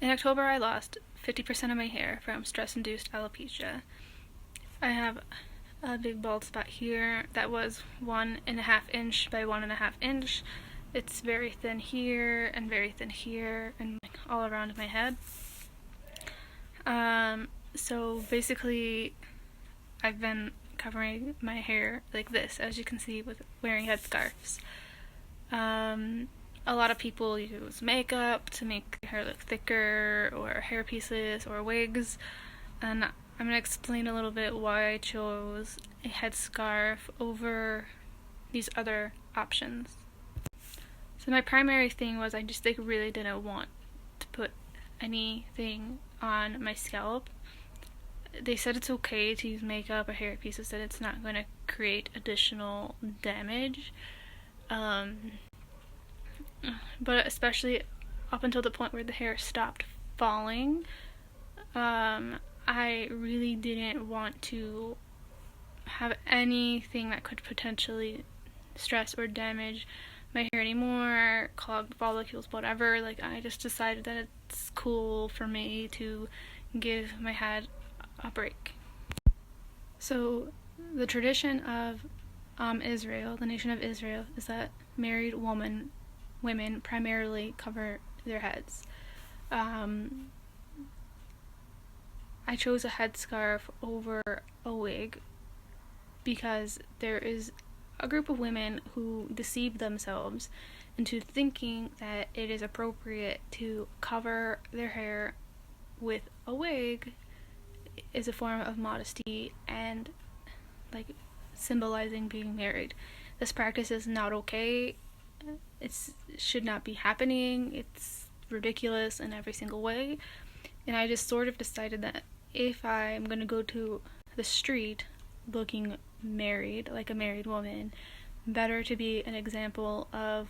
In October, I lost 50% of my hair from stress-induced alopecia. I have a big bald spot here that was 1.5 inch by 1.5 inch. It's very thin here and very thin here and like all around my head. So basically, I've been covering my hair like this, as you can see, with wearing headscarves. A lot of people use makeup to make their hair look thicker, or hair pieces, or wigs, and I'm going to explain a little bit why I chose a headscarf over these other options. So my primary thing was I just really didn't want to put anything on my scalp. They said it's okay to use makeup or hair pieces, that it's not going to create additional damage. But especially up until the point where the hair stopped falling, I really didn't want to have anything that could potentially stress or damage my hair anymore, clogged follicles, whatever. Like, I just decided that it's cool for me to give my head a break. So the tradition of Israel, the nation of Israel, is that married women primarily cover their heads. I chose a headscarf over a wig because there is a group of women who deceive themselves into thinking that it is appropriate to cover their hair with a wig is a form of modesty and like symbolizing being married. This practice is not okay. It should not be happening. It's ridiculous in every single way. And I just sort of decided that if I'm going to go to the street looking married, like a married woman, better to be an example of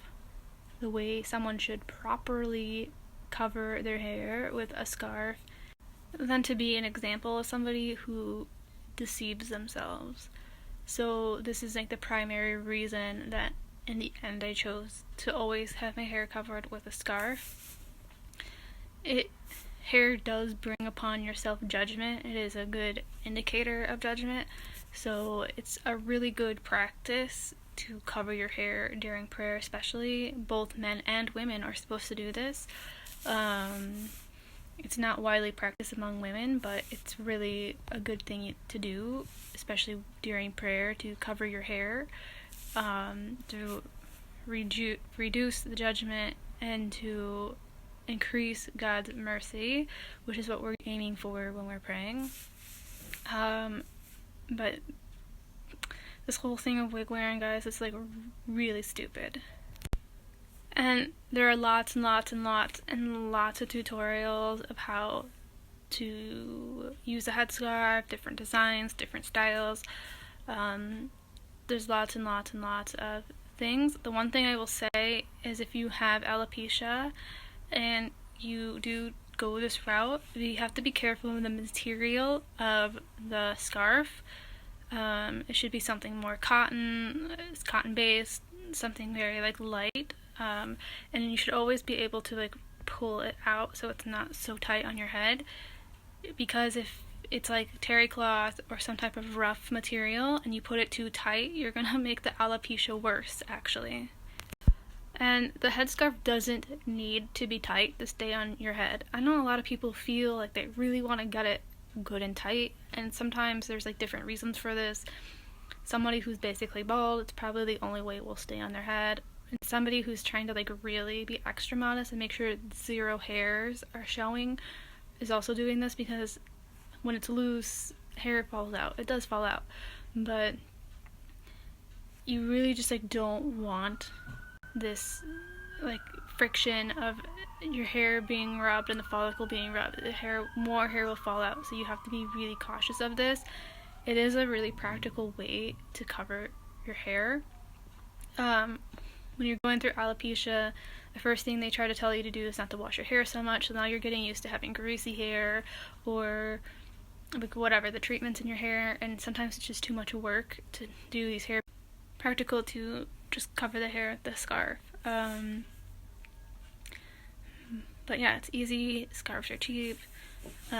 the way someone should properly cover their hair with a scarf than to be an example of somebody who deceives themselves. So this is like the primary reason that in the end I chose to always have my hair covered with a scarf. Hair does bring upon your self-judgment. It is a good indicator of judgment. So it's a really good practice to cover your hair during prayer, especially. Both men and women are supposed to do this. It's not widely practiced among women, but it's really a good thing to do, especially during prayer, to cover your hair, to reduce the judgment and to increase God's mercy, which is what we're aiming for when we're praying. But this whole thing of wig wearing, guys, it's like really stupid. And there are lots and lots and lots and lots of tutorials of how to use a headscarf, different designs, different styles. There's lots and lots and lots of things. The one thing I will say is if you have alopecia and you do go this route, you have to be careful with the material of the scarf. It should be something more cotton based, something very like light, and you should always be able to like pull it out so it's not so tight on your head, because if it's like terry cloth or some type of rough material and you put it too tight, you're gonna make the alopecia worse, actually. And the headscarf doesn't need to be tight to stay on your head. I know a lot of people feel like they really want to get it good and tight, and sometimes there's like different reasons for this. Somebody who's basically bald, it's probably the only way it will stay on their head. And somebody who's trying to like really be extra modest and make sure 0 hairs are showing is also doing this, because when it's loose, hair falls out. It does fall out, but you really just like don't want this like friction of your hair being rubbed and the follicle being rubbed. More hair will fall out, so you have to be really cautious of this. It is a really practical way to cover your hair. When you're going through alopecia, the first thing they try to tell you to do is not to wash your hair so much, so now you're getting used to having greasy hair or like whatever the treatments in your hair, and sometimes it's just too much work to do these hair. Practical to just cover the hair with the scarf. But yeah, it's easy. Scarves are cheap. You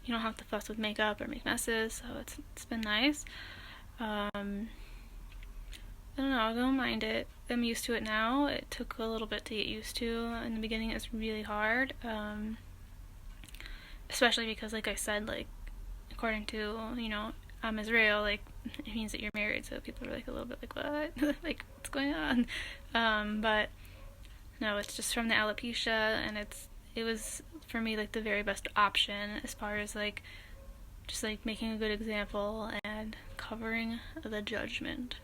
don't have to fuss with makeup or make messes, so it's been nice. I don't know, I don't mind it. I'm used to it now. It took a little bit to get used to. In the beginning, it was really hard, especially because, like I said, like, according to, I'm Israel, like, it means that you're married, so people are, like, a little bit like, what? Like, what's going on? But, no, it's just from the alopecia, and it was, for me, like, the very best option as far as, like, just, like, making a good example and covering the judgment.